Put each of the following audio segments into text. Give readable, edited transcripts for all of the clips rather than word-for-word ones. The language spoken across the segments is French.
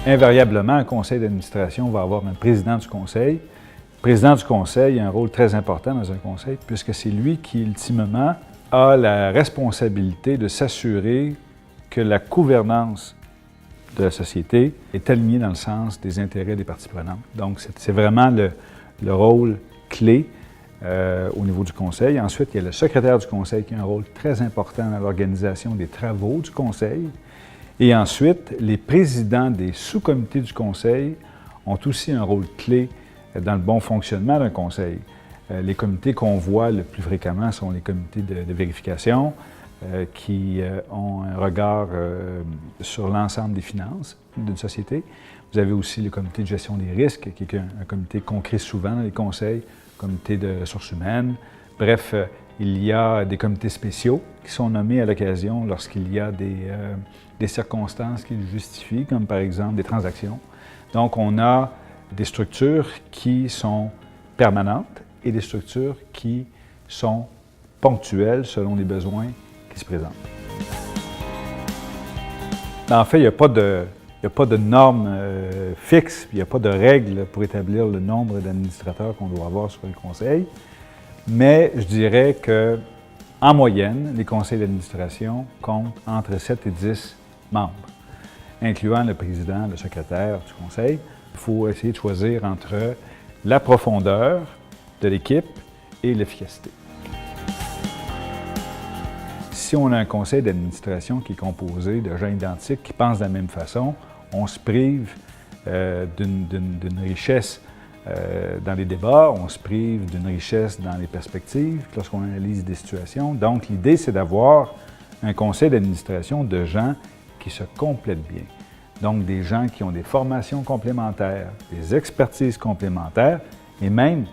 Invariablement, un conseil d'administration va avoir un président du conseil. Le président du conseil a un rôle très important dans un conseil puisque c'est lui qui, ultimement, a la responsabilité de s'assurer que la gouvernance de la société est alignée dans le sens des intérêts des parties prenantes. Donc, c'est vraiment le rôle clé au niveau du conseil. Ensuite, il y a le secrétaire du conseil qui a un rôle très important dans l'organisation des travaux du conseil. Et ensuite, les présidents des sous-comités du conseil ont aussi un rôle clé dans le bon fonctionnement d'un conseil. Les comités qu'on voit le plus fréquemment sont les comités de vérification qui ont un regard sur l'ensemble des finances d'une société. Vous avez aussi le comité de gestion des risques, qui est un comité qu'on crée souvent dans les conseils, comité de ressources humaines. Bref, il y a des comités spéciaux qui sont nommés à l'occasion lorsqu'il y a des circonstances qui le justifient, comme par exemple des transactions. Donc, on a des structures qui sont permanentes et des structures qui sont ponctuelles selon les besoins qui se présentent. En fait, il n'y a pas de normes fixes, il n'y a pas de règles pour établir le nombre d'administrateurs qu'on doit avoir sur un conseil. Mais je dirais qu'en moyenne, les conseils d'administration comptent entre 7 et 10 membres, incluant le président, le secrétaire du conseil. Il faut essayer de choisir entre la profondeur de l'équipe et l'efficacité. Si on a un conseil d'administration qui est composé de gens identiques qui pensent de la même façon, on se prive d'une richesse dans les débats, on se prive d'une richesse dans les perspectives lorsqu'on analyse des situations. Donc, l'idée, c'est d'avoir un conseil d'administration de gens qui se complètent bien. Donc, des gens qui ont des formations complémentaires, des expertises complémentaires et même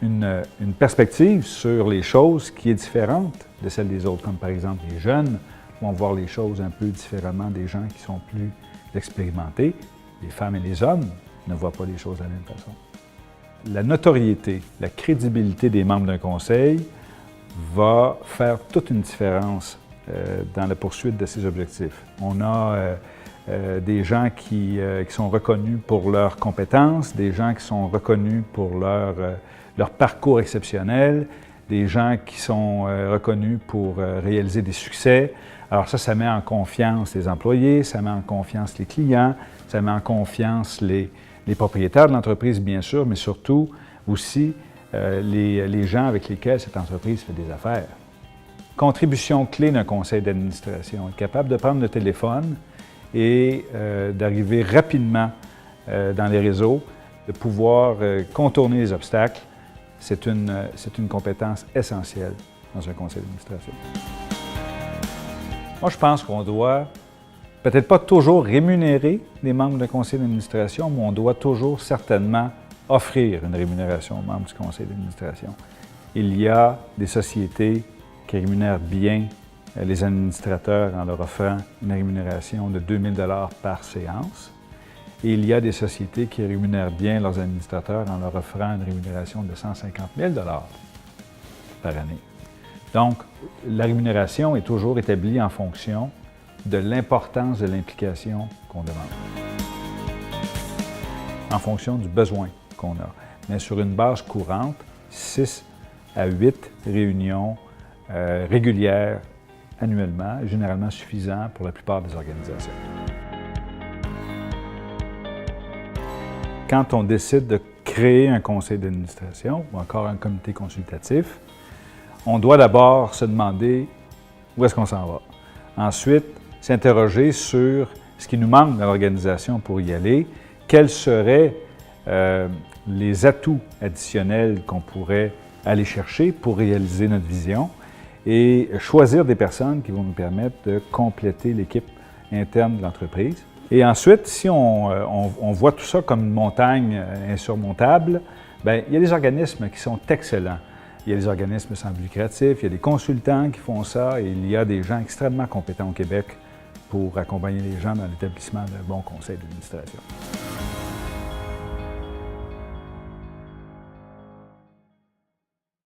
une perspective sur les choses qui est différente de celle des autres, comme par exemple les jeunes vont voir les choses un peu différemment des gens qui sont plus expérimentés. Les femmes et les hommes ne voient pas les choses de la même façon. La notoriété, la crédibilité des membres d'un conseil va faire toute une différence dans la poursuite de ces objectifs. On a des gens qui sont reconnus pour leurs compétences, des gens qui sont reconnus pour leur parcours exceptionnel, des gens qui sont reconnus pour réaliser des succès. Alors ça met en confiance les employés, ça met en confiance les clients, ça met en confiance les propriétaires de l'entreprise, bien sûr, mais surtout aussi les gens avec lesquels cette entreprise fait des affaires. Contribution clé d'un conseil d'administration, être capable de prendre le téléphone et d'arriver rapidement dans les réseaux, de pouvoir contourner les obstacles, c'est une compétence essentielle dans un conseil d'administration. Moi, je pense qu'on doit peut-être pas toujours rémunérer les membres d'un conseil d'administration, mais on doit toujours certainement offrir une rémunération aux membres du conseil d'administration. Il y a des sociétés qui rémunèrent bien les administrateurs en leur offrant une rémunération de 2 000 $ par séance. Et il y a des sociétés qui rémunèrent bien leurs administrateurs en leur offrant une rémunération de 150 000 $ par année. Donc, la rémunération est toujours établie en fonction de l'importance de l'implication qu'on demande, en fonction du besoin qu'on a. Mais sur une base courante, 6 à 8 réunions régulières annuellement, généralement suffisant pour la plupart des organisations. Quand on décide de créer un conseil d'administration ou encore un comité consultatif, on doit d'abord se demander où est-ce qu'on s'en va. Ensuite, s'interroger sur ce qui nous manque dans l'organisation pour y aller, quels seraient les atouts additionnels qu'on pourrait aller chercher pour réaliser notre vision et choisir des personnes qui vont nous permettre de compléter l'équipe interne de l'entreprise. Et ensuite, si on voit tout ça comme une montagne insurmontable, bien, il y a des organismes qui sont excellents. Il y a des organismes sans but lucratif, il y a des consultants qui font ça et il y a des gens extrêmement compétents au Québec pour accompagner les gens dans l'établissement d'un bon conseil d'administration.